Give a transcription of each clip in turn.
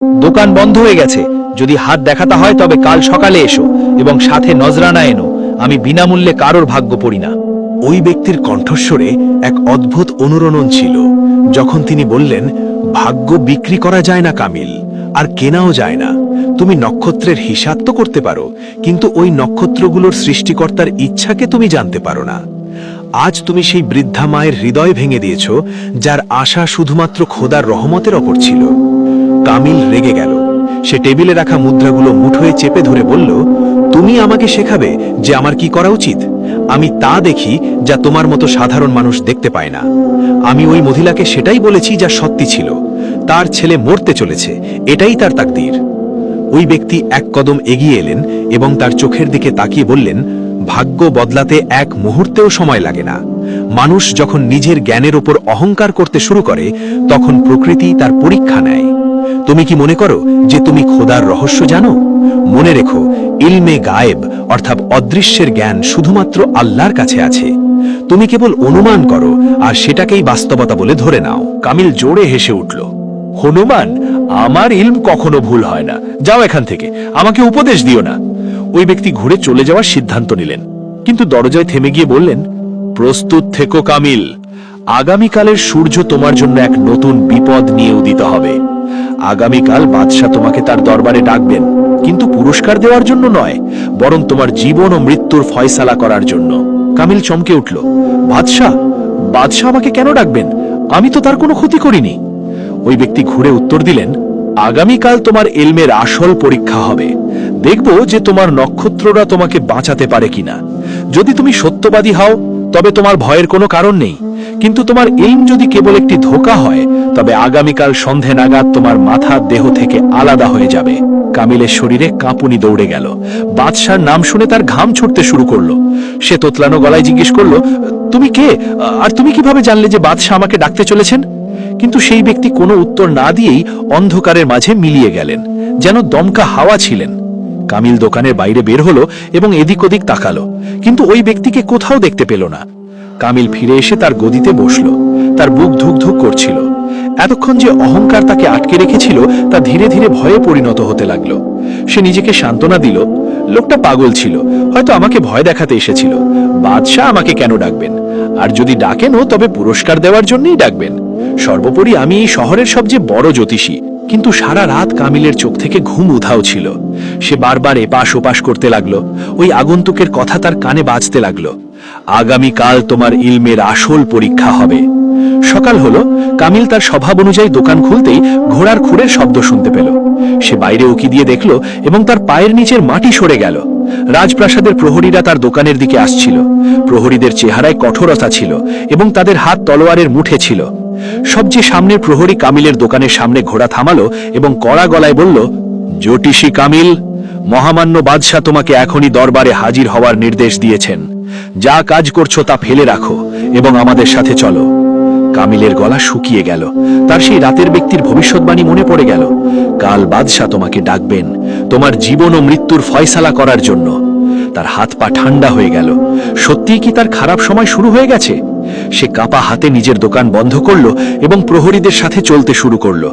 দোকান বন্ধ হয়ে গেছে, যদি হাত দেখাতে হয় তবে কাল সকালে এসো এবং সাথে নজরানা এনো। আমি বিনামূল্যে কারোর ভাগ্য পড়ি না। ওই ব্যক্তির কণ্ঠস্বরে এক অদ্ভুত অনুরণন ছিল, যখন তিনি বললেন, ভাগ্য বিক্রি করা যায় না কামিল, আর কেনাও যায় না। তুমি নক্ষত্রের হিসাব তো করতে পারো, কিন্তু ওই নক্ষত্রগুলোর সৃষ্টিকর্তার ইচ্ছাকে তুমি জানতে পারো না। আজ তুমি সেই বৃদ্ধা মায়ের হৃদয় ভেঙে দিয়েছ, যার আশা শুধুমাত্র খোদার রহমতের ওপর ছিল। কামিল রেগে গেল। সে টেবিলে রাখা মুদ্রাগুলো মুঠোয় চেপে ধরে বলল, তুমি আমাকে শেখাবে যে আমার কি করা উচিত? আমি তা দেখি যা তোমার মতো সাধারণ মানুষ দেখতে পায় না। আমি ওই মহিলাকে সেটাই বলেছি যা সত্যি ছিল। তার ছেলে মরতে চলেছে, এটাই তার তাকদীর। ওই ব্যক্তি এক কদম এগিয়ে এলেন এবং তার চোখের দিকে তাকিয়ে বললেন, ভাগ্য বদলাতে এক মুহূর্তেও সময় লাগে না। মানুষ যখন নিজের জ্ঞানের ওপর অহংকার করতে শুরু করে, তখন প্রকৃতি তার পরীক্ষা নেয়। তুমি কি মনে করো যে তুমি খোদার রহস্য জানো? মনে রেখো, ইলমে গায়েব অর্থাৎ অদৃশ্যের জ্ঞান শুধুমাত্র আল্লাহর কাছে আছে। তুমি কেবল অনুমান করো আর সেটাকেই বাস্তবতা বলে ধরে নাও। কামিল জোরে হেসে উঠল। হনুমান, আমার ইলম কখনো ভুল হয় না। যাও এখান থেকে, আমাকে উপদেশ দিও না। ওই ব্যক্তি ঘুরে চলে যাওয়ার সিদ্ধান্ত নিলেন, কিন্তু দরজায় থেমে গিয়ে বললেন, প্রস্তুত থেকো কামিল। আগামীকালের সূর্য তোমার জন্য এক নতুন বিপদ নিয়ে উদিত হবে। আগামীকাল বাদশাহ তোমাকে তার দরবারে ডাকবেন, কিন্তু পুরস্কার দেওয়ার জন্য নয়, বরং তোমার জীবন ও মৃত্যুর ফয়সালা করার জন্য। কামিল চমকে উঠল। বাদশাহ? বাদশাহ আমাকে কেন ডাকবেন? আমি তো তার কোনো ক্ষতি করিনি। ওই ব্যক্তি ঘুরে উত্তর দিলেন, আগামীকাল তোমার ইলমের আসল পরীক্ষা হবে। দেখব যে তোমার নক্ষত্ররা তোমাকে বাঁচাতে পারে কিনা। যদি তুমি সত্যবাদী হও তবে তোমার ভয়ের কোনো কারণ নেই, কিন্তু তোমার ইলম যদি কেবল একটি ধোঁকা হয়, তবে আগামীকাল সন্ধে নাগাদ তোমার মাথা দেহ থেকে আলাদা হয়ে যাবে। কামিলের শরীরে কাঁপুনি দৌড়ে গেল। বাদশার নাম শুনে তার ঘাম ছুটতে শুরু করলো। সে তোতলানো গলায় জিজ্ঞেস করলো, তুমি কে? আর তুমি কিভাবে জানলে যে বাদশাহ আমাকে ডাকতে চলেছেন? কিন্তু সেই ব্যক্তি কোনো উত্তর না দিয়েই অন্ধকারের মাঝে মিলিয়ে গেলেন, যেন দমকা হাওয়া ছিলেন। কামিল দোকানের বাইরে বের হলো এবং এদিক ওদিক তাকালো, কিন্তু ওই ব্যক্তিকে কোথাও দেখতে পেল না। কামিল ফিরে এসে তার গদিতে বসল। তার বুক ধুক ধুক করছিল। এতক্ষণ যে অহংকার তাকে আটকে রেখেছিল, তা ধীরে ধীরে ভয়ে পরিণত হতে লাগলো। সে নিজেকে সান্ত্বনা দিল, লোকটা পাগল ছিল, হয়তো আমাকে ভয় দেখাতে এসেছিল। বাদশাহ আমাকে কেন ডাকবেন? আর যদি ডাকেনও তবে পুরস্কার দেওয়ার জন্যই ডাকবেন। সর্বোপরি আমি এই শহরের সবচেয়ে বড় জ্যোতিষী। কিন্তু সারা রাত কামিলের চোখ থেকে ঘুম উধাও ছিল। সে বারবার এপাশ ওপাশ করতে লাগলো। ওই আগন্তুকের কথা তার কানে বাজতে লাগলো, আগামীকাল তোমার ইলমের আসল পরীক্ষা হবে। সকাল হলো। কামিল তার স্বভাব অনুযায়ী দোকান খুলতেই ঘোড়ার খুরের শব্দ শুনতে পেল। সে বাইরে উকি দিয়ে দেখল এবং তার পায়ের নিচের মাটি সরে গেল। রাজপ্রাসাদের প্রহরীরা তার দোকানের দিকে আসছিল। প্রহরীদের চেহারায় কঠোরতা ছিল এবং তাদের হাত তলোয়ারের মুঠে ছিল। সবচেয়ে সামনের প্রহরী কামিলের দোকানের সামনে ঘোড়া থামালো এবং কড়া গলায় বলল, জ্যোতিষী কামিল, মহামান্য বাদশাহ তোমাকে এখনই দরবারে হাজির হওয়ার নির্দেশ দিয়েছেন। যা কাজ করছো তা ফেলে রাখো এবং আমাদের সাথে চলো। কামিলের গলা শুকিয়ে গেল। তার সেই রাতের ব্যক্তির ভবিষ্যৎবাণী মনে পড়ে গেল। কাল বাদশাহ তোমাকে ডাকবেন তোমার জীবন ও মৃত্যুর ফয়সালা করার জন্য। তার হাত পা ঠান্ডা হয়ে গেল। সত্যিই কি তার খারাপ সময় শুরু হয়ে গেছে? সে কাপা হাতে নিজের দোকান বন্ধ করলো এবং প্রহরীদের সাথে চলতে শুরু করলো,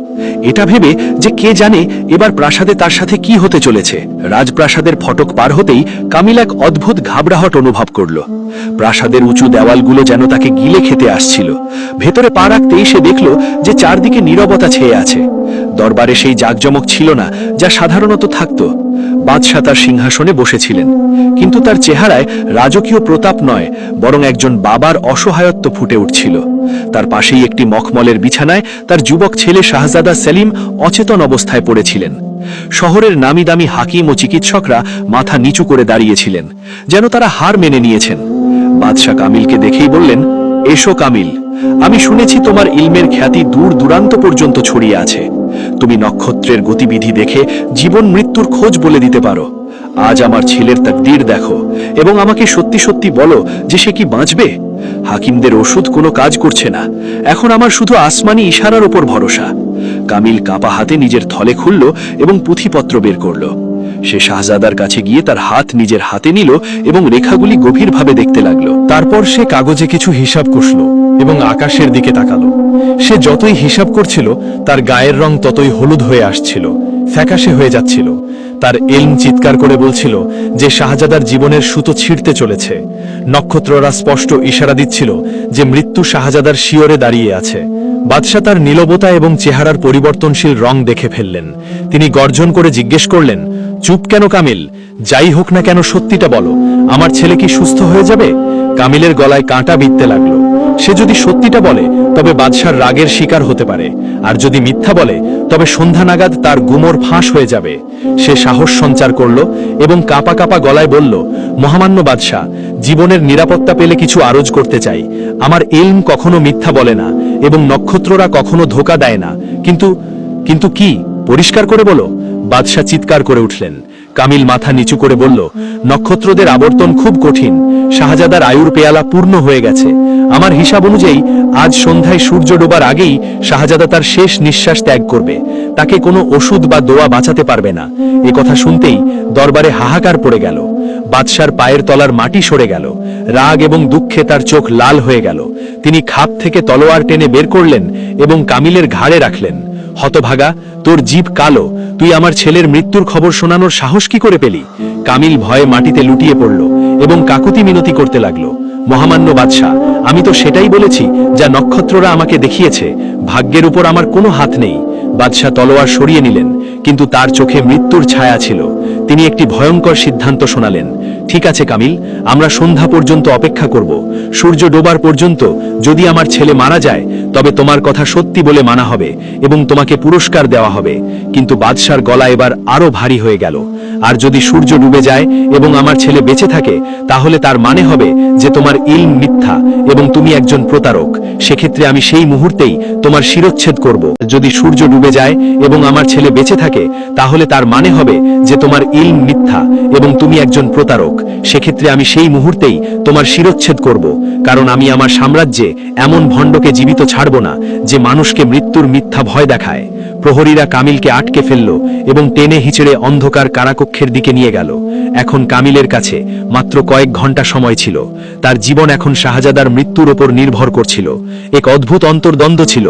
এটা ভেবে যে কে জানে এবার প্রাসাদে তার সাথে কি হতে চলেছে। রাজপ্রাসাদের ফটক পার হতেই কামিল এক অদ্ভুত ঘাবড়াহট অনুভব করলো। প্রাসাদের উঁচু দেওয়ালগুলো যেন তাকে গিলে খেতে আসছিল। ভেতরে পা রাখতেই সে দেখল যে চারদিকে নীরবতা ছেয়ে আছে। দরবারে সেই জাঁকজমক ছিল না যা সাধারণত থাকত। বাদশাহ তার সিংহাসনে বসেছিলেন, কিন্তু তার চেহারায় রাজকীয় প্রতাপ নয়, বরং একজন বাবার অসহায়ত্ব ফুটে উঠছিল। তার পাশেই একটি মখমলের বিছানায় তার যুবক ছেলে শাহজাদা সেলিম অচেতন অবস্থায় পড়েছিলেন। শহরের নামি দামি হাকিম ও চিকিৎসকরা মাথা নিচু করে দাঁড়িয়েছিলেন, যেন তারা হার মেনে নিয়েছেন। বাদশাহ কামিলকে দেখেই বললেন, এসো কামিল, আমি শুনেছি তোমার ইলমের খ্যাতি দূর দূরান্ত পর্যন্ত ছড়িয়ে আছে। তুমি নক্ষত্রের গতিবিধি দেখে জীবন মৃত্যুর খোঁজ বলে দিতে পারো। আজ আমার ছেলের তাকদীর দেখো এবং আমাকে সত্যি সত্যি বলো যে সে কি বাঁচবে। হাকিমদের ওষুধ কোনো কাজ করছে না, এখন আমার শুধু আসমানি ইশারার উপর ভরসা। কামিল কাঁপা হাতে নিজের থলে খুলল এবং পুঁথিপত্র বের করল। সে শাহজাদার কাছে গিয়ে তার হাত নিজের হাতে নিল এবং রেখাগুলি গভীরভাবে দেখতে লাগলো। তারপর সে কাগজে কিছু হিসাব কষল এবং আকাশের দিকে তাকালো। সে যতই হিসাব করছিল তার গায়ের রং ততই হলুদ হয়ে আসছিল, ফ্যাকাশে হয়ে যাচ্ছিল। তার এলম চিৎকার করে বলছিল যে শাহজাদার জীবনের সুতো ছিঁড়তে চলেছে। নক্ষত্ররা স্পষ্ট ইশারা দিচ্ছিল যে মৃত্যু শাহজাদার শিয়রে দাঁড়িয়ে আছে। বাদশাহ তার নীরবতা এবং চেহারার পরিবর্তনশীল রং দেখে ফেললেন। তিনি গর্জন করে জিজ্ঞেস করলেন, চুপ কেন কামিল? যাই হোক না কেন সত্যিটা বলো, আমার ছেলে কি সুস্থ হয়ে যাবে? কামিলের গলায় কাঁটা বিঁধতে লাগলো। সে যদি সত্যিটা বলে তবে বাদশার রাগের শিকার হতে পারে, আর যদি মিথ্যা বলে তবে সন্ধ্যা নাগাদ তার গুমর ফাঁস হয়ে যাবে। সে সাহস সঞ্চার করল এবং কাঁপা কাঁপা গলায় বলল, মহামান্য বাদশাহ, জীবনের নিরাপত্তা পেলে কিছু আরজ করতে চাই। আমার ইলম কখনো মিথ্যা বলে না এবং নক্ষত্ররা কখনো ধোঁকা দেয় না। কিন্তু কি? পরিষ্কার করে বলো। বাদশাহ চিৎকার করে উঠলেন। কামিল মাথা নিচু করে বলল, নক্ষত্রদের আবর্তন খুব কঠিন। শাহজাদার আয়ুর পেয়ালা পূর্ণ হয়ে গেছে। আমার হিসাব অনুযায়ী আজ সন্ধ্যায় সূর্য ডোবার আগেই শাহজাদা তার শেষ নিঃশ্বাস ত্যাগ করবে। তাকে কোনো ওষুধ বা দোয়া বাঁচাতে পারবে না। এ কথা শুনতেই দরবারে হাহাকার পড়ে গেল। বাদশার পায়ের তলার মাটি সরে গেল। রাগ এবং দুঃখে তার চোখ লাল হয়ে গেল। তিনি খাপ থেকে তলোয়ার টেনে বের করলেন এবং কামিলের ঘাড়ে রাখলেন। হতভাগা, তোর জিভ কালো। তুই আমার ছেলের মৃত্যুর খবর শোনানোর সাহস কি করে পেলি? কামিল ভয়ে মাটিতে লুটিয়ে পড়ল এবং কাকুতি মিনতি করতে লাগলো। মহামান্য বাদশাহ, আমি তো সেটাই বলেছি যা নক্ষত্ররা আমাকে দেখিয়েছে। ভাগ্যের উপর আমার কোনো হাত নেই। বাদশাহ তলোয়ার সরিয়ে নিলেন, কিন্তু তার চোখে মৃত্যুর ছায়া ছিল। তিনি একটি ভয়ঙ্কর সিদ্ধান্ত শোনালেন। ঠিক আছে কামিল, আমরা সন্ধ্যা পর্যন্ত অপেক্ষা করব। সূর্য ডোবার পর্যন্ত যদি আমার ছেলে মারা যায় তবে তোমার কথা সত্যি বলে মানা হবে এবং তোমাকে পুরস্কার দেওয়া হবে। কিন্তু বাদশার গলা এবার আরো ভারী হয়ে গেল। আর যদি সূর্য ডুবে যায় এবং আমার ছেলে বেঁচে থাকে তাহলে তার মানে হবে যে তোমার ইলম মিথ্যা এবং তুমি একজন প্রতারক। সেক্ষেত্রে আমি সেই মুহূর্তেই তোমার শিরচ্ছেদ করব। যদি সূর্য ডুবে যায় এবং আমার ছেলে বেঁচে থাকে তাহলে তার মানে হবে যে তোমার ইলম মিথ্যা এবং তুমি একজন প্রতারক। সেক্ষেত্রে আমি সেই মুহূর্তেই তোমার শিরচ্ছেদ করব, কারণ আমি আমার সাম্রাজ্যে এমন ভণ্ডকে জীবিত ছাড়ব না যে মানুষকে মৃত্যুর মিথ্যা ভয় দেখায়। প্রহরীরা কামিলকে আটকে ফেলল এবং টেনে হিচড়ে অন্ধকার কারাকক্ষের দিকে নিয়ে গেল। এখন কামিলের কাছে মাত্র কয়েক ঘন্টা সময় ছিল। তার জীবন এখন শাহজাদার মৃত্যুর ওপর নির্ভর করছিল। এক অদ্ভুত অন্তর্দ্বন্দ্ব ছিল।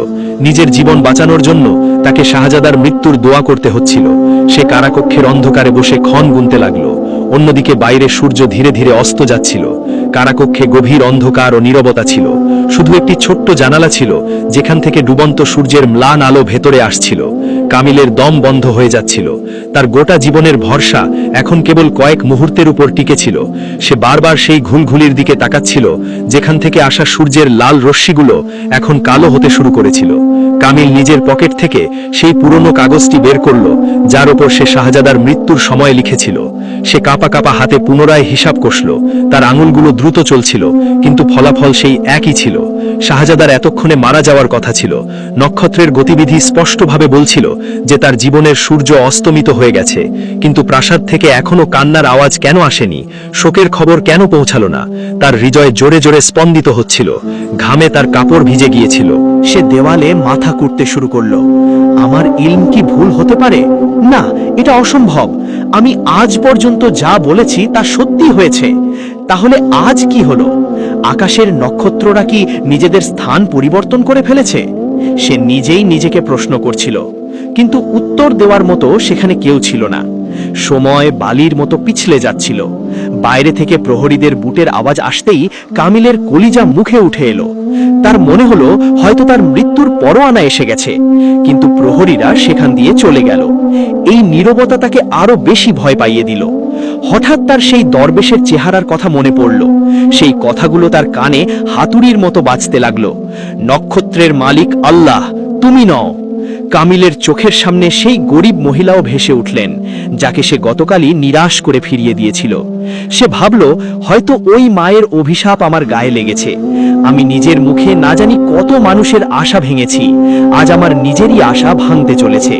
নিজের জীবন বাঁচানোর জন্য তাকে শাহজাদার মৃত্যুর দোয়া করতে হচ্ছিল। সে কারাকক্ষের অন্ধকারে বসে ক্ষণ গুনতে লাগলো। অন্যদিকে বাইরে সূর্য ধীরে ধীরে অস্ত যাচ্ছিল। কারাকক্ষে গভীর অন্ধকার ও নীরবতা ছিল। শুধু একটি ছোট্ট জানালা ছিল যেখান থেকে ডুবন্ত সূর্যের ম্লান আলো ভেতরে আসছিল। কামিলের দম বন্ধ হয়ে যাচ্ছিল। তার গোটা জীবনের ভরসা এখন কেবল কয়েক মুহূর্তের উপর টিকে ছিল। সে বারবার সেই ঘুলঘুলির দিকে তাকাচ্ছিল যেখান থেকে আসা সূর্যের লাল রশ্মিগুলো এখন কালো হতে শুরু করেছিল। কামিল নিজের পকেট থেকে সেই পুরনো কাগজটি বের করল যার উপর সে শাহজাদার মৃত্যুর সময় লিখেছিল। সে কাঁপা কাঁপা হাতে পুনরায় হিসাব কষল। তার আঙুলগুলো দ্রুত চলছিল, কিন্তু ফলাফল সেই একই ছিল। শাহজাদার এতক্ষণে মারা যাওয়ার কথা ছিল। নক্ষত্রের গতিবিধি স্পষ্টভাবে বলছিল যে তার জীবনের সূর্য অস্তমিত হয়ে গেছে। কিন্তু প্রাসাদ থেকে এখনো কান্নার আওয়াজ কেন আসেনি? শোকের খবর কেন পৌঁছালো না? তার হৃদয় জোরে জোরে স্পন্দিত হচ্ছিল। ঘামে তার কাপড় ভিজে গিয়েছিল। সে দেওয়ালে মাথা কুটতে শুরু করলো। আমার ইলম কি ভুল হতে পারে? না, এটা অসম্ভব। আমি আজ পর্যন্ত যা বলেছি তা সত্যি হয়েছে। তাহলে আজ কি হলো? আকাশের নক্ষত্ররা কি নিজেদের স্থান পরিবর্তন করে ফেলেছে? সে নিজেই নিজেকে প্রশ্ন করছিল, কিন্তু উত্তর দেওয়ার মতো সেখানে কেউ ছিল না। সময় বালির মতো পিছলে যাচ্ছিল। বাইরে থেকে প্রহরীদের বুটের আওয়াজ আসতেই কামিলের কলিজা মুখে উঠে এলো। তার মনে হলো হয়তো তার মৃত্যুর পরোয়ানা এসে গেছে, কিন্তু প্রহরীরা সেখান দিয়ে চলে গেল। এই নীরবতা তাকে আরো বেশি ভয় পাইয়ে দিল। হঠাৎ তার সেই দরবেশের চেহারার কথা মনে পড়ল। সেই কথাগুলো তার কানে হাতুড়ির মতো বাজতে লাগলো। নক্ষত্রের মালিক আল্লাহ, তুমি নও। কামিলের চোখের সামনে সেই গরিব মহিলাও ভেসে উঠলেন, যাকে সে গতকালই নিরাশ করে ফিরিয়ে দিয়েছিল। সে ভাবল, হয়তো ওই মায়ের অভিশাপ আমার গায়ে লেগেছে। আমি নিজের মুখে না জানি কত মানুষের আশা ভেঙেছি। আজ আমার নিজেরই আশা ভাঙতে চলেছে।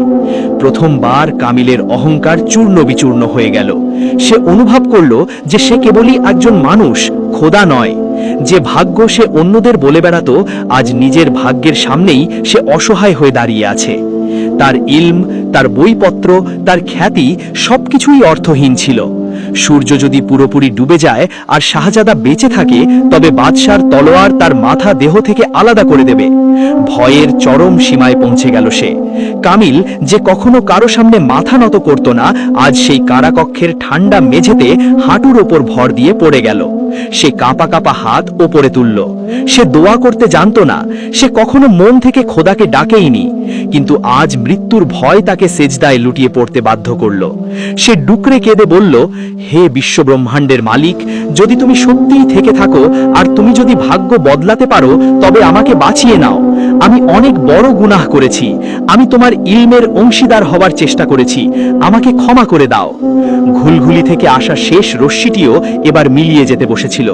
প্রথমবার কামিলের অহংকার চূর্ণ বিচূর্ণ হয়ে গেল। সে অনুভব করল যে সে কেবলই একজন মানুষ, খোদা নয়। যে ভাগ্য সে অন্যদের বলে বেড়াতো, আজ নিজের ভাগ্যের সামনেই সে অসহায় হয়ে দাঁড়িয়ে আছে। তার ইলম, তার বইপত্র, তার খ্যাতি সবকিছুই অর্থহীন ছিল। সূর্য যদি পুরোপুরি ডুবে যায় আর শাহজাদা বেঁচে থাকে, তবে বাদশার তলোয়ার তার মাথা দেহ থেকে আলাদা করে দেবে। ভয়ের চরম সীমায় পৌঁছে গেল সে। কামিল, যে কখনো কারো সামনে মাথা নত করত না, আজ সেই কারাকক্ষের ঠান্ডা মেঝেতে হাঁটুর ওপর ভর দিয়ে পড়ে গেল। সে কাঁপা কাঁপা হাত ওপরে তুলল। সে দোয়া করতে জানত না, সে কখনো মন থেকে খোদাকে ডাকেইনি, কিন্তু আজ মৃত্যুর ভয় তাকে সেজদায় লুটিয়ে পড়তে বাধ্য করল। সে ডুকরে কেঁদে বলল, হে বিশ্বব্রহ্মাণ্ডের মালিক, যদি তুমি সত্যিই থেকে থাকো আর তুমি যদি ভাগ্য বদলাতে পারো, তবে আমাকে বাঁচিয়ে নাও। আমি অনেক বড় গুনাহ করেছি, আমি তোমার ইলমের অংশীদার হবার চেষ্টা করেছি, আমাকে ক্ষমা করে দাও। ঘুলঘুলি থেকে আসা শেষ রশ্মিটিও এবার মিলিয়ে যেতে বসেছিল।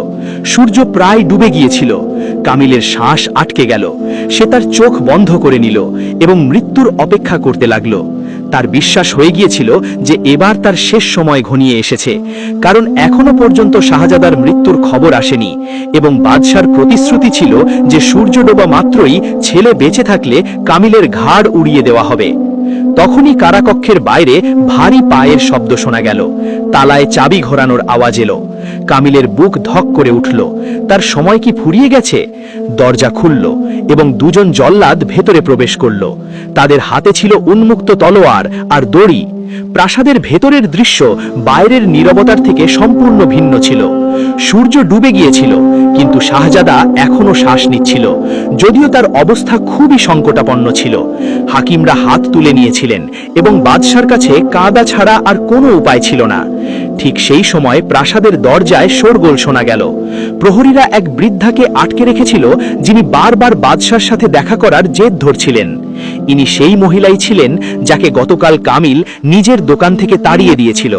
সূর্য প্রায় ডুবে গিয়েছিল। কামিলের শ্বাস আটকে গেল। সে তার চোখ বন্ধ করে নিল এবং মৃত্যুর অপেক্ষা করতে লাগলো। তার বিশ্বাস হয়ে গিয়েছিল যে এবার তার শেষ সময় ঘনিয়ে এসেছে, কারণ এখনো পর্যন্ত শাহজাদার মৃত্যুর খবর আসেনি এবং বাদশার প্রতিশ্রুতি ছিল যে সূর্য ডোবা মাত্রই ছেলে বেঁচে থাকলে কামিলের ঘাড় উড়িয়ে দেওয়া হবে। তখনই কারাকক্ষের বাইরে ভারী পায়ের শব্দ শোনা গেল। তালায় চাবি ঘোরানোর আওয়াজ এলো। কামিলের বুক ধক করে উঠল। তার সময় কি ফুরিয়ে গেছে? দরজা খুলল এবং দুজন জল্লাদ ভেতরে প্রবেশ করল। তাদের হাতে ছিল উন্মুক্ত তলোয়ার আর দড়ি। প্রাসাদের ভেতরের দৃশ্য বাইরের নীরবতার থেকে সম্পূর্ণ ভিন্ন ছিল। সূর্য ডুবে গিয়েছিল, কিন্তু শাহজাদা এখনো শ্বাস নিচ্ছিল, যদিও তার অবস্থা খুবই সংকটাপন্ন ছিল। হাকিমরা হাত তুলে নিয়েছিলেন এবং বাদশার কাছে কাঁদা ছাড়া আর কোনো উপায় ছিল না। ঠিক সেই সময় প্রাসাদের দরজায় শোরগোল শোনা গেল। প্রহরীরা এক বৃদ্ধাকে আটকে রেখেছিল, যিনি বারবার বাদশার সাথে দেখা করার জেদ ধরছিলেন। ইনি সেই মহিলাই ছিলেন যাকে গতকাল কামিল নিজের দোকান থেকে তাড়িয়ে দিয়েছিল।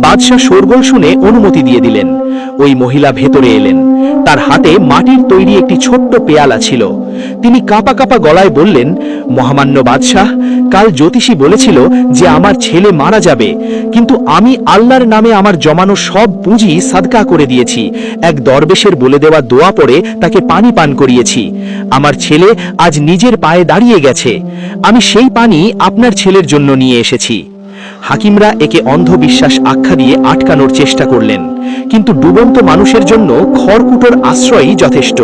বাদশা শোরগোল শুনে অনুমতি দিয়ে দিলেন। ওই মহিলা ভেতরে এলেন। তার হাতে মাটির তৈরি একটি ছোট্ট পেয়ালা ছিল। তিনি কাঁপা কাঁপা গলায় বললেন, মহামান্য বাদশাহ, কাল জ্যোতিষী বলেছিল যে আমার ছেলে মারা যাবে, কিন্তু আমি আল্লাহর নামে আমার জমানো সব পুঁজি সাদকা করে দিয়েছি। এক দরবেশের বলে দেওয়া দোয়া পড়ে তাকে পানি পান করিয়েছি। আমার ছেলে আজ নিজের পায়ে দাঁড়িয়ে গেছে। আমি সেই পানি আপনার ছেলের জন্য নিয়ে এসেছি। হাকিমরা একে অন্ধবিশ্বাস আখ্যা দিয়ে আটকানোর চেষ্টা করলেন, কিন্তু ডুবন্ত মানুষের জন্য খড়কুটোর আশ্রয়ই যথেষ্ট।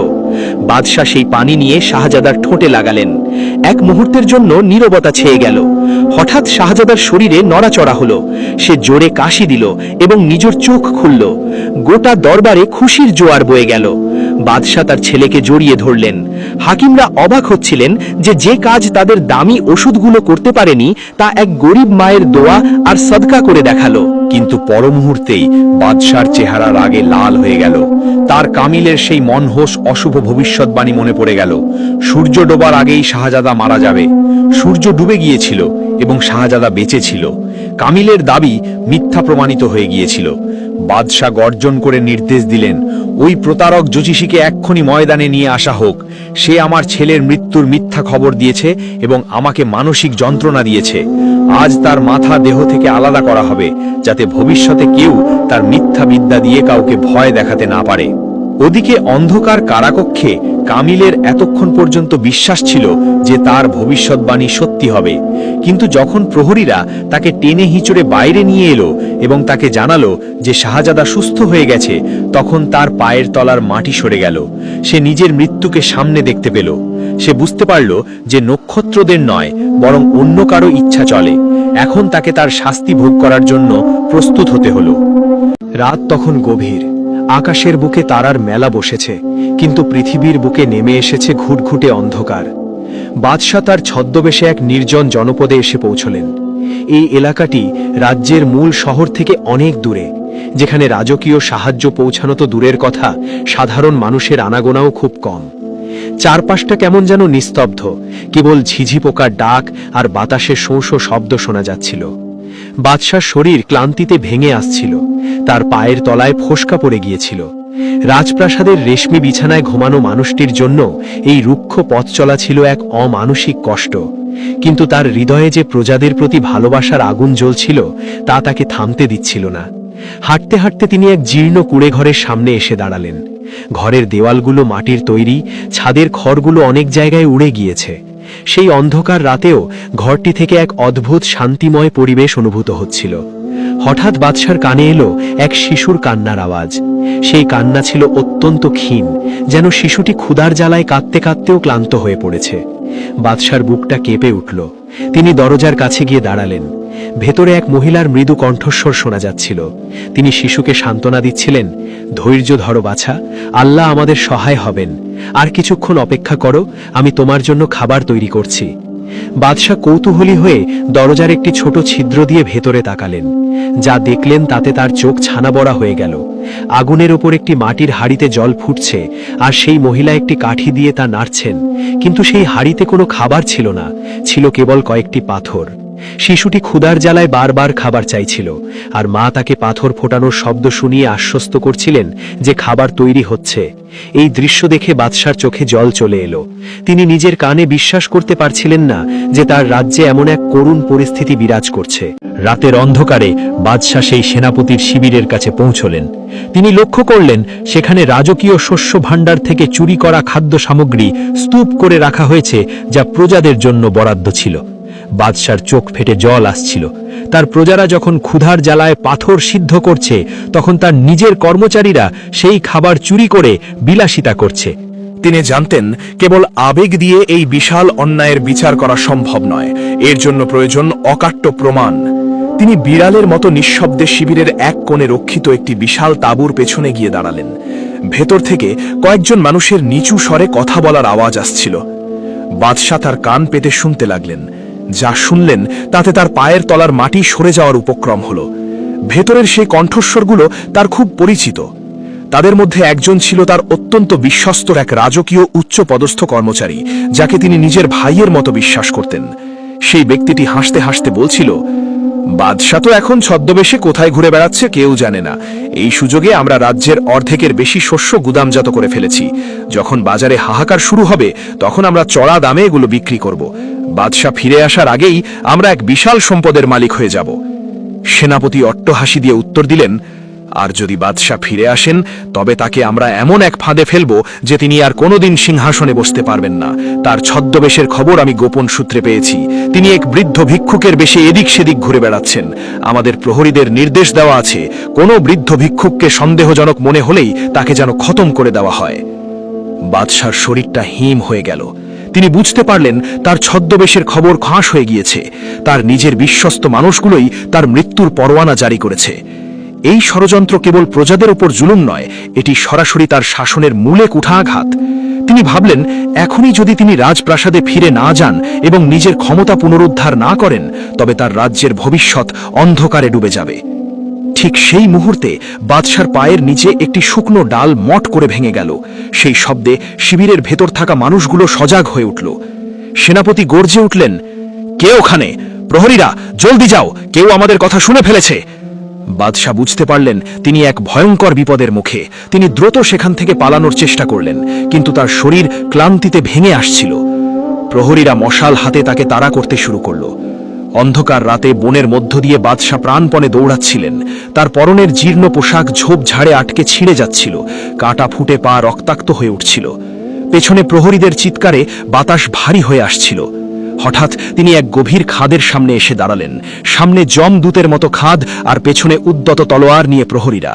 বাদশাহ সেই পানি নিয়ে শাহজাদার ঠোঁটে লাগালেন। এক মুহূর্তের জন্য নীরবতা ছেয়ে গেল। হঠাৎ শাহজাদার শরীরে নড়াচড়া হলো। সে জোরে কাশি দিল এবং নিজের চোখ খুলল। গোটা দরবারে খুশির জোয়ার বয়ে গেল। বাদশাহ তার ছেলেকে জড়িয়ে ধরলেন। হাকিমরা অবাক হচ্ছিলেন যে কাজ তাদের দামি ওষুধগুলো করতে পারেনি, তা এক গরিব মায়ের দোয়া আর সদকা করে দেখালো। কিন্তু পর মুহূর্তেই বাদশার চেহারা রাগে লাল হয়ে গেল। তার কামিলের সেই মনহোস অশুভ ভবিষ্যৎবাণী মনে পড়ে গেল। সূর্য ডোবার আগেই শাহজাদা মারা যাবে। সূর্য ডুবে গিয়েছিল এবং শাহজাদা বেঁচে ছিল। কামিলের দাবি মিথ্যা প্রমাণিত হয়ে গিয়েছিল। বাদশাহ গর্জন করে নির্দেশ দিলেন, ওই প্রতারক জ্যোতিষীকে এক্ষুনি ময়দানে নিয়ে আসা হোক। সে আমার ছেলের মৃত্যুর মিথ্যা খবর দিয়েছে এবং আমাকে মানসিক যন্ত্রণা দিয়েছে। আজ তার মাথা দেহ থেকে আলাদা করা হবে, যাতে ভবিষ্যতে কেউ তার মিথ্যা বিদ্যা দিয়ে কাউকে ভয় দেখাতে না পারে। ওদিকে অন্ধকার কারাকক্ষে কামিলের এতক্ষণ পর্যন্ত বিশ্বাস ছিল যে তার ভবিষ্যৎবাণী সত্যি হবে, কিন্তু যখন প্রহরীরা তাকে টেনে হিঁচড়ে বাইরে নিয়ে এলো এবং তাকে জানালো যে শাহজাদা সুস্থ হয়ে গেছে, তখন তার পায়ের তলার মাটি সরে গেল। সে নিজের মৃত্যুকে সামনে দেখতে পেল। সে বুঝতে পারল যে নক্ষত্রদের নয়, বরং অন্য কারো ইচ্ছা চলে। এখন তাকে তার শাস্তি ভোগ করার জন্য প্রস্তুত হতে হলো। রাত তখন গভীর। আকাশের বুকে তারার মেলা বসেছে, কিন্তু পৃথিবীর বুকে নেমে এসেছে ঘুটঘুটে অন্ধকার। বাদশাহ তার ছদ্মবেশে এক নির্জন জনপদে এসে পৌঁছলেন। এই এলাকাটি রাজ্যের মূল শহর থেকে অনেক দূরে, যেখানে রাজকীয় সাহায্য পৌঁছানো তো দূরের কথা, সাধারণ মানুষের আনাগোনাও খুব কম। চারপাশটা কেমন যেন নিস্তব্ধ, কেবল ঝিঝি পোকার ডাক আর বাতাসে শোঁ শোঁ শব্দ শোনা যাচ্ছিল। বাদশার শরীর ক্লান্তিতে ভেঙে আসছিল। তার পায়ের তলায় ফোসকা পড়ে গিয়েছিল। রাজপ্রাসাদের রেশমি বিছানায় ঘুমানো মানুষটির জন্য এই রুক্ষ পথ চলা ছিল এক অমানসিক কষ্ট, কিন্তু তার হৃদয়ে যে প্রজাদের প্রতি ভালোবাসার আগুন জ্বলছিল তা তাকে থামতে দিচ্ছিল না। হাঁটতে হাঁটতে তিনি এক জীর্ণ কুঁড়ে ঘরের সামনে এসে দাঁড়ালেন। ঘরের দেওয়ালগুলো মাটির তৈরি, ছাদের খড়গুলো অনেক জায়গায় উড়ে গিয়েছে। সেই অন্ধকার রাতেও ঘরটি থেকে এক অদ্ভুত শান্তিময় পরিবেশ অনুভূত হচ্ছিল। হঠাৎ বাদশার কানে এলো এক শিশুর কান্নার আওয়াজ। সেই কান্না ছিল অত্যন্ত ক্ষীণ, যেন শিশুটি ক্ষুধার জ্বালায় কাঁদতে কাঁদতেও ক্লান্ত হয়ে পড়েছে। বাদশার বুকটা কেঁপে উঠল। তিনি দরজার কাছে গিয়ে দাঁড়ালেন। ভেতরে এক মহিলার মৃদু কণ্ঠস্বর শোনা যাচ্ছিল। তিনি শিশুকে সান্ত্বনা দিচ্ছিলেন, ধৈর্য ধরো বাছা, আল্লাহ আমাদের সহায় হবেন। আর কিছুক্ষণ অপেক্ষা করো, আমি তোমার জন্য খাবার তৈরি করছি। বাদশাহ কৌতূহলী হয়ে দরজার একটি ছোট ছিদ্র দিয়ে ভেতরে তাকালেন। যা দেখলেন তাতে তার চোখ ছানা বড়া হয়ে গেল। আগুনের ওপর একটি মাটির হাঁড়িতে জল ফুটছে, আর সেই মহিলা একটি কাঠি দিয়ে তা নাড়ছেন। কিন্তু সেই হাঁড়িতে কোনো খাবার ছিল না, ছিল কেবল কয়েকটি পাথর। শিশুটি ক্ষুধার জ্বালায় বারবার খাবার চাইছিল, আর মা তাকে পাথর ফোটানোর শব্দ শুনিয়ে আশ্বস্ত করছিলেন যে খাবার তৈরি হচ্ছে। এই দৃশ্য দেখে বাদশার চোখে জল চলে এলো। তিনি নিজের কানে বিশ্বাস করতে পারছিলেন না যে তার রাজ্যে এমন এক করুণ পরিস্থিতি বিরাজ করছে। রাতের অন্ধকারে বাদশাহ সেই সেনাপতির শিবিরের কাছে পৌঁছলেন। তিনি লক্ষ্য করলেন সেখানে রাজকীয় শস্য ভাণ্ডার থেকে চুরি করা খাদ্য সামগ্রী স্তূপ করে রাখা হয়েছে, যা প্রজাদের জন্য বরাদ্দ ছিল। বাদশার চোখ ফেটে জল আসছিল। তার প্রজারা যখন ক্ষুধার জ্বালায় পাথর সিদ্ধ করছে, তখন তার নিজের কর্মচারীরা সেই খাবার চুরি করে বিলাসিতা করছে। তিনি জানতেন কেবল আবেগ দিয়ে এই বিশাল অন্যায়ের বিচার করা সম্ভব নয়, এর জন্য প্রয়োজন অকাট্য প্রমাণ। তিনি বিড়ালের মতো নিঃশব্দে শিবিরের এক কোণে রক্ষিত একটি বিশাল তাঁবুর পেছনে গিয়ে দাঁড়ালেন। ভেতর থেকে কয়েকজন মানুষের নিচু স্বরে কথা বলার আওয়াজ আসছিল। বাদশাহ তার কান পেতে শুনতে লাগলেন। যা শুনলেন তাতে তার পায়ের তলার মাটি সরে যাওয়ার উপক্রম হলো। ভেতরের সেই কণ্ঠস্বরগুলো তার খুব পরিচিত। তাদের মধ্যে একজন ছিল তার অত্যন্ত বিশ্বস্ত এক রাজকীয় উচ্চপদস্থ কর্মচারী, যাকে তিনি নিজের ভাইয়ের মতো বিশ্বাস করতেন। সেই ব্যক্তিটি হাসতে হাসতে বলছিল, বাদশাহ তো এখন ছদ্মবেশে কোথায় ঘুরে বেড়াচ্ছে কেউ জানে না। এই সুযোগে আমরা রাজ্যের অর্ধেকের বেশি শস্য গুদামজাত করে ফেলেছি। যখন বাজারে হাহাকার শুরু হবে, তখন আমরা চড়া দামে এগুলো বিক্রি করব। বাদশাহ ফিরে আসার আগেই আমরা এক বিশাল সম্পদের মালিক হয়ে যাব। সেনাপতি অট্টহাসি দিয়ে উত্তর দিলেন, আর যদি বাদশাহ ফিরে আসেন, তবে তাকে আমরা এমন এক ফাঁদে ফেলব যে তিনি আর কোনোদিন সিংহাসনে বসতে পারবেন না। তার ছদ্মবেশের খবর আমি গোপন সূত্রে পেয়েছি। তিনি এক বৃদ্ধ ভিক্ষুকের বেশে এদিক সেদিক ঘুরে বেড়াচ্ছেন। আমাদের প্রহরীদের নির্দেশ দেওয়া আছে, কোনো বৃদ্ধ ভিক্ষুককে সন্দেহজনক মনে হলেই তাকে যেন খতম করে দেওয়া হয়। বাদশার শরীরটা হিম হয়ে গেল। তিনি বুঝতে পারলেন তার ছদ্মবেশের খবর ফাঁস হয়ে গিয়েছে। তার নিজের বিশ্বস্ত মানুষগুলোই তার মৃত্যুর পরোয়ানা জারি করেছে। এই ষড়যন্ত্র কেবল প্রজাদের উপর জুলুম নয়, এটি সরাসরি তার শাসনের মূলে কুঠাঘাত। তিনি ভাবলেন, এখনই যদি তিনি রাজপ্রাসাদে ফিরে না যান এবং নিজের ক্ষমতা পুনরুদ্ধার না করেন, তবে তার রাজ্যের ভবিষ্যৎ অন্ধকারে ডুবে যাবে। ঠিক সেই মুহূর্তে বাদশার পায়ের নিচে একটি শুকনো ডাল মট করে ভেঙে গেল। সেই শব্দে শিবিরের ভেতর থাকা মানুষগুলো সজাগ হয়ে উঠল। সেনাপতি গর্জে উঠলেন, কে ওখানে? প্রহরীরা, জলদি যাও, কেউ আমাদের কথা শুনে ফেলেছে। বাদশাহ বুঝতে পারলেন তিনি এক ভয়ঙ্কর বিপদের মুখে। তিনি দ্রুত সেখান থেকে পালানোর চেষ্টা করলেন, কিন্তু তার শরীর ক্লান্তিতে ভেঙে আসছিল। প্রহরীরা মশাল হাতে তাকে তাড়া করতে শুরু করল। অন্ধকার রাতে বনের মধ্য দিয়ে বাদশাহ প্রাণপণে দৌড়াচ্ছিলেন। তার পরনের জীর্ণ পোশাক ঝোপঝাড়ে আটকে ছিঁড়ে যাচ্ছিল, কাটা ফুটে পা রক্তাক্ত হয়ে উঠছিল। পেছনে প্রহরীদের চিৎকারে বাতাস ভারী হয়ে আসছিল। হঠাৎ তিনি এক গভীর খাদের সামনে এসে দাঁড়ালেন। সামনে যমদূতের মতো খাদ, আর পেছনে উদ্যত তলোয়ার নিয়ে প্রহরীরা।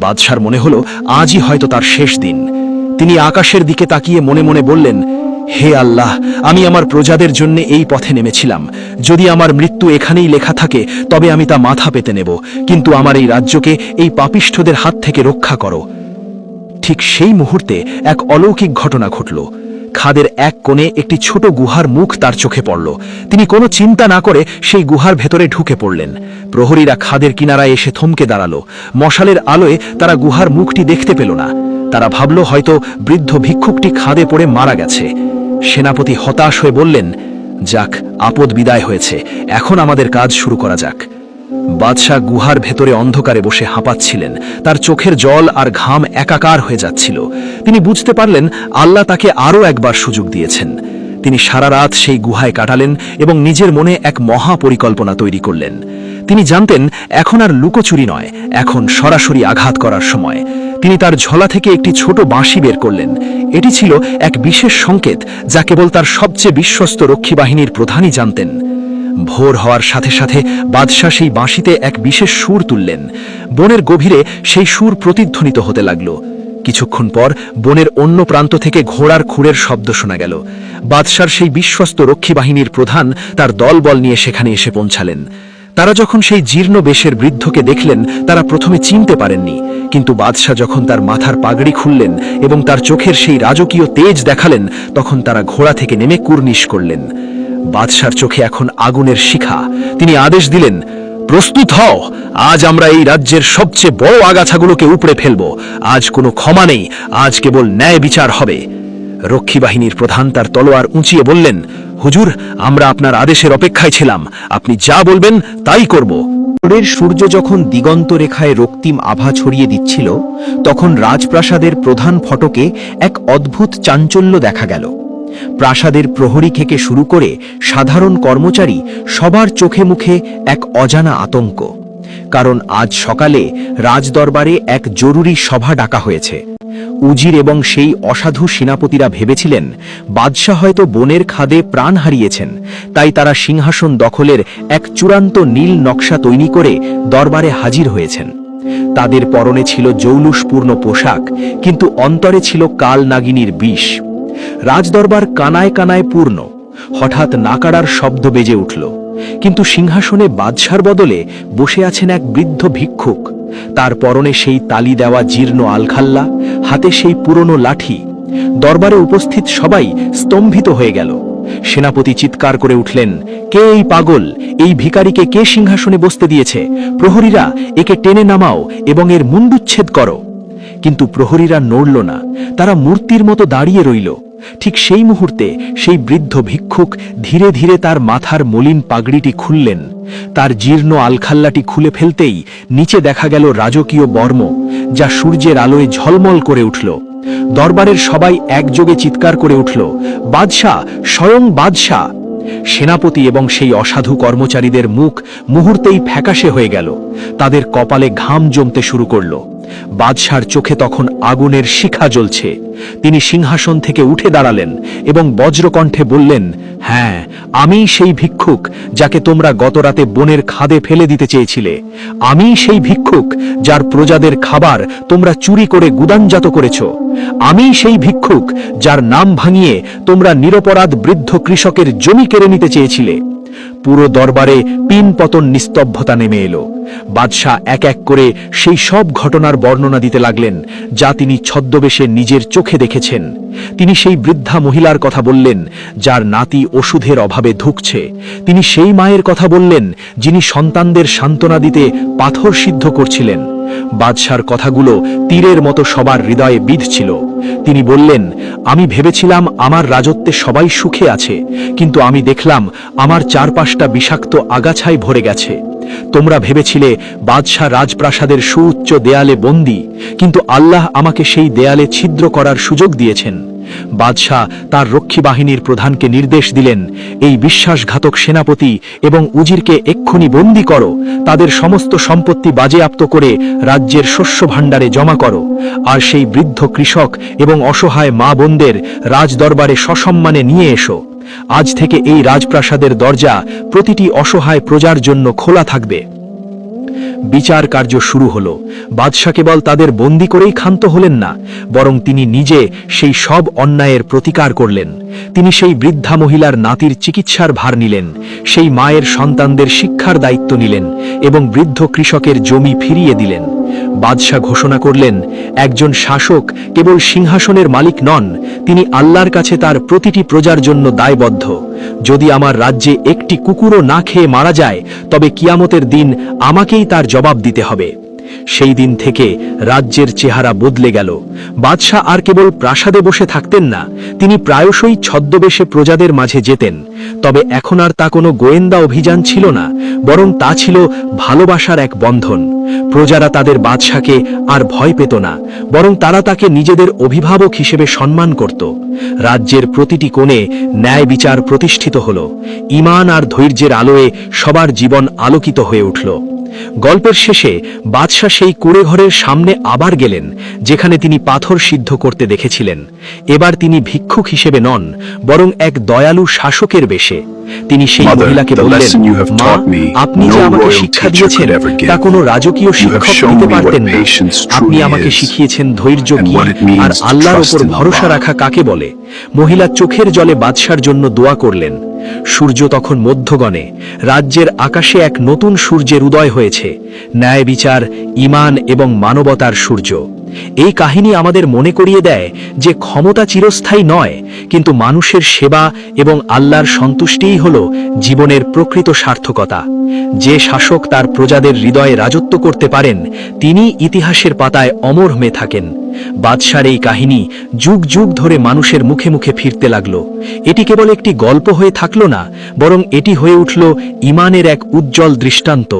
বাদশার মনে হলো আজই হয়তো তার শেষ দিন। তিনি আকাশের দিকে তাকিয়ে মনে মনে বললেন, হে আল্লাহ, আমি আমার প্রজাদের জন্য এই পথে নেমেছিলাম। যদি আমার মৃত্যু এখানেই লেখা থাকে, তবে আমি তা মাথা পেতে নেব, কিন্তু আমার এই রাজ্যকে এই পাপিষ্ঠদের হাত থেকে রক্ষা করো। ঠিক সেই মুহূর্তে এক অলৌকিক ঘটনা ঘটল। খাদের এক কোণে একটি ছোট গুহার মুখ তার চোখে পড়ল। তিনি কোনো চিন্তা না করে সেই গুহার ভেতরে ঢুকে পড়লেন। প্রহরীরা খাদের কিনারায় এসে থমকে দাঁড়ালো। মশালের আলোয় তারা গুহার মুখটি দেখতে পেল না। তারা ভাবল হয়তো বৃদ্ধ ভিক্ষুকটি খাদে পড়ে মারা গেছে। সেনাপতি হতাশ হয়ে বললেন, যাক, আপদ বিদায় হয়েছে, এখন আমাদের কাজ শুরু করা যাক। বাদশাহ গুহার ভেতরে অন্ধকারে বসে হাঁপাচ্ছিলেন। তার চোখের জল আর ঘাম একাকার হয়ে যাচ্ছিল। তিনি বুঝতে পারলেন আল্লাহ তাকে আরও একবার সুযোগ দিয়েছেন। তিনি সারা রাত সেই গুহায় কাটালেন এবং নিজের মনে এক মহা পরিকল্পনা তৈরি করলেন। তিনি জানতেন এখন আর লুকোচুরি নয়, এখন সরাসরি আঘাত করার সময়। তিনি তার ঝোলা থেকে একটি ছোট বাঁশি বের করলেন। এটি ছিল এক বিশেষ সংকেত যা কেবল তার সবচেয়ে বিশ্বস্ত রক্ষী বাহিনীর প্রধানই জানতেন। ভোর হওয়ার সাথে সাথে বাদশাহ সেই বাঁশিতে এক বিশেষ সুর তুললেন। বনের গভীরে সেই সুর প্রতিধ্বনিত হতে লাগল। কিছুক্ষণ পর বনের অন্য প্রান্ত থেকে ঘোড়ার খুরের শব্দ শোনা গেল। বাদশার সেই বিশ্বস্ত রক্ষী বাহিনীর প্রধান তার দলবল নিয়ে সেখানে এসে পৌঁছালেন। তারা যখন সেই জীর্ণ বেশের বৃদ্ধকে দেখলেন, তারা প্রথমে চিনতে পারেননি, কিন্তু বাদশাহ যখন তার মাথার পাগড়ি খুললেন এবং তার চোখের সেই রাজকীয় তেজ দেখালেন, তখন তারা ঘোড়া থেকে নেমে কুর্নিশ করলেন। বাদশার চোখে এখন আগুনের শিখা। তিনি আদেশ দিলেন, প্রস্তুত হও, আজ আমরা এই রাজ্যের সবচেয়ে বড় আগাছাগুলোকে উপড়ে ফেলব। আজ কোনো ক্ষমা নেই, আজ কেবল ন্যায় বিচার হবে। রক্ষী বাহিনীর প্রধান তার তলোয়ার উঁচিয়ে বললেন, হুজুর, আমরা আপনার আদেশের অপেক্ষায় ছিলাম, আপনি যা বলবেন তাই করব। ভোরের সূর্য যখন দিগন্ত রেখায় রক্তিম আভা ছড়িয়ে দিচ্ছিল, তখন রাজপ্রাসাদের প্রধান ফটকে এক অদ্ভুত চাঞ্চল্য দেখা গেল। প্রাসাদের প্রহরী থেকে শুরু করে সাধারণ কর্মচারী সবার চোখে মুখে এক অজানা আতঙ্ক। কারণ আজ সকালে রাজদরবারে এক জরুরি সভা ডাকা হয়েছে। উজির এবং সেই অসাধু সেনাপতিরা ভেবেছিলেন বাদশাহ হয়তো বনের খাদে প্রাণ হারিয়েছেন, তাই তারা সিংহাসন দখলের এক চূড়ান্ত নীল নকশা তৈরি করে দরবারে হাজির হয়েছেন। তাদের পরনে ছিল জৌলুসপূর্ণ পোশাক, কিন্তু অন্তরে ছিল কাল নাগিনীর বিষ। রাজদরবার কানায় কানায় পূর্ণ। হঠাৎ নাকাড়ার শব্দ বেজে উঠল, কিন্তু সিংহাসনে বাদশার বদলে বসে আছেন এক বৃদ্ধ ভিক্ষুক। তার পরনে সেই তালি দেওয়া জীর্ণ আলখাল্লা, হাতে সেই পুরনো লাঠি। দরবারে উপস্থিত সবাই স্তম্ভিত হয়ে গেল। সেনাপতি চিৎকার করে উঠলেন, কে এই পাগল? এই ভিখারিকে কে সিংহাসনে বসতে দিয়েছে? প্রহরীরা, একে টেনে নামাও এবং এর মুন্ডুচ্ছেদ করো। কিন্তু প্রহরীরা নড়ল না, তারা মূর্তির মতো দাঁড়িয়ে রইল। ঠিক সেই মুহূর্তে সেই বৃদ্ধ ভিক্ষুক ধীরে ধীরে তার মাথার মলিন পাগড়িটি খুললেন। তার জীর্ণ আলখাল্লাটি খুলে ফেলতেই নিচে দেখা গেল রাজকীয় বর্ম, যা সূর্যের আলোয় ঝলমল করে উঠল। দরবারের সবাই একযোগে চিৎকার করে উঠল, বাদশাহ, স্বয়ং বাদশাহ! সেনাপতি এবং সেই অসাধু কর্মচারীদের মুখ মুহূর্তেই ফ্যাকাশে হয়ে গেল। তাদের কপালে ঘাম জমতে শুরু করল। বাদশার চোখে তখন আগুনের শিখা জ্বলছে। তিনি সিংহাসন থেকে উঠে দাঁড়ালেন এবং বজ্রকণ্ঠে বললেন, হ্যাঁ, আমিই সেই ভিক্ষুক যাকে তোমরা গতরাতে বনের খাদে ফেলে দিতে চেয়েছিলে। আমিই সেই ভিক্ষুক যার প্রজাদের খাবার তোমরা চুরি করে গুদানজাত করেছ। আমিই সেই ভিক্ষুক যার নাম ভাঙিয়ে তোমরা নিরপরাধ বৃদ্ধ কৃষকের জমি কেড়ে নিতে চেয়েছিলে। পুরো দরবারে পিনপতন নিস্তব্ধতা নেমে এলো। বাদশাহ এক এক করে সেই সব ঘটনার বর্ণনা দিতে লাগলেন, যা তিনি ছদ্মবেশে নিজের চোখে দেখেছেন। তিনি সেই বৃদ্ধা মহিলার কথা বললেন, যার নাতি ওষুধের অভাবে ধুঁকছে। তিনি সেই মায়ের কথা বললেন, যিনি সন্তানদের সান্ত্বনা দিতে পাথর সিদ্ধ করছিলেন। বাদশার কথাগুলো তীরের মতো সবার হৃদয়ে বিঁধছিল। তিনি বললেন, আমি ভেবেছিলাম আমার রাজত্বে সবাই সুখে আছে, কিন্তু আমি দেখলাম আমার চারপাশটা বিষাক্ত আগাছায় ভরে গেছে। তোমরা ভেবেছিলে বাদশাহ রাজপ্রাসাদের সুউচ্চ দেয়ালে বন্দী, কিন্তু আল্লাহ আমাকে সেই দেয়ালে ছিদ্র করার সুযোগ দিয়েছেন। বাদশাহ তার রক্ষী বাহিনীর প্রধানকে নির্দেশ দিলেন, এই বিশ্বাসঘাতক সেনাপতি এবং উজিরকে এক্ষুনি বন্দী করো। তাদের সমস্ত সম্পত্তি বাজেয়াপ্ত করে রাজ্যের শস্য ভাণ্ডারে জমা করো। আর সেই বৃদ্ধ কৃষক এবং অসহায় মা বোনদের রাজদরবারে সসম্মানে নিয়ে এসো। আজ থেকে এই রাজপ্রাসাদের দরজা প্রতিটি অসহায় প্রজার জন্য খোলা থাকবে। বিচার কার্য শুরু হলো। বাদশাহ কেবল তাদের বন্দী করেই ক্ষান্ত হলেন না, বরং তিনি নিজে সেই সব অন্যায়ের প্রতিকার করলেন। তিনি সেই বৃদ্ধা মহিলার নাতির চিকিৎসার ভার নিলেন, সেই মায়ের সন্তানদের শিক্ষার দায়িত্ব নিলেন এবং বৃদ্ধ কৃষকের জমি ফিরিয়ে দিলেন। বাদশাহ ঘোষণা করলেন, একজন শাসক কেবল সিংহাসনের মালিক নন, তিনি আল্লাহর কাছে তার প্রতিটি প্রজার জন্য দায়বদ্ধ। যদি আমার রাজ্যে একটি কুকুরও না খেয়ে মারা যায়, তবে কিয়ামতের দিন আমাকেই তার জবাব দিতে হবে। সেই দিন থেকে রাজ্যের চেহারা বদলে গেল। বাদশাহ আর কেবল প্রাসাদে বসে থাকতেন না, তিনি প্রায়শই ছদ্মবেশে প্রজাদের মাঝে যেতেন। তবে এখন আর তা কোনো গোয়েন্দা অভিযান ছিল না, বরং তা ছিল ভালোবাসার এক বন্ধন। প্রজারা তাদের বাদশাকে আর ভয় পেত না, বরং তারা তাকে নিজেদের অভিভাবক হিসেবে সম্মান করত। রাজ্যের প্রতিটি কোণে ন্যায় বিচার প্রতিষ্ঠিত হল। ঈমান আর ধৈর্যের আলোয় সবার জীবন আলোকিত হয়ে উঠল। গল্পের শেষে বাদশাহ সেই কুঁড়ে ঘরের সামনে আবার গেলেন, যেখানে তিনি পাথর সিদ্ধ করতে দেখেছিলেন। এবার তিনি ভিক্ষুক হিসেবে নন, বরং এক দয়ালু শাসকের বেশে। তিনি সেই Mother, মহিলাকে the বললেন, lesson you have মা, taught me, আপনি no যে আমাকে royal শিক্ষা teacher দিয়েছেন could ever give. তা কোনো রাজকীয় You have শিক্ষক shown দিতে me what পারতেন না। patience আপনি truly আমাকে is, শিখিয়েছেন ধৈর্য and কি what it means R to আল্লাহর trust উপর in ভরসা Allah. রাখা কাকে বলে। মহিলা চোখের জলে বাদশার জন্য দোয়া করলেন। সূর্য তখন মধ্যগণে। রাজ্যের আকাশে এক নতুন সূর্যের উদয় হয়েছে, ন্যায় বিচার, ঈমান এবং মানবতার সূর্য। এই কাহিনী আমাদের মনে করিয়ে দেয় যে ক্ষমতা চিরস্থায়ী নয়, কিন্তু মানুষের সেবা এবং আল্লাহর সন্তুষ্টিই হল জীবনের প্রকৃত সার্থকতা। যে শাসক তার প্রজাদের হৃদয়ে রাজত্ব করতে পারেন, তিনি ইতিহাসের পাতায় অমর হয়ে থাকেন। বাদশার এই কাহিনী যুগ যুগ ধরে মানুষের মুখে মুখে ফিরতে লাগল। এটি কেবল একটি গল্প হয়ে থাকল না, বরং এটি হয়ে উঠল ঈমানের এক উজ্জ্বল দৃষ্টান্ত।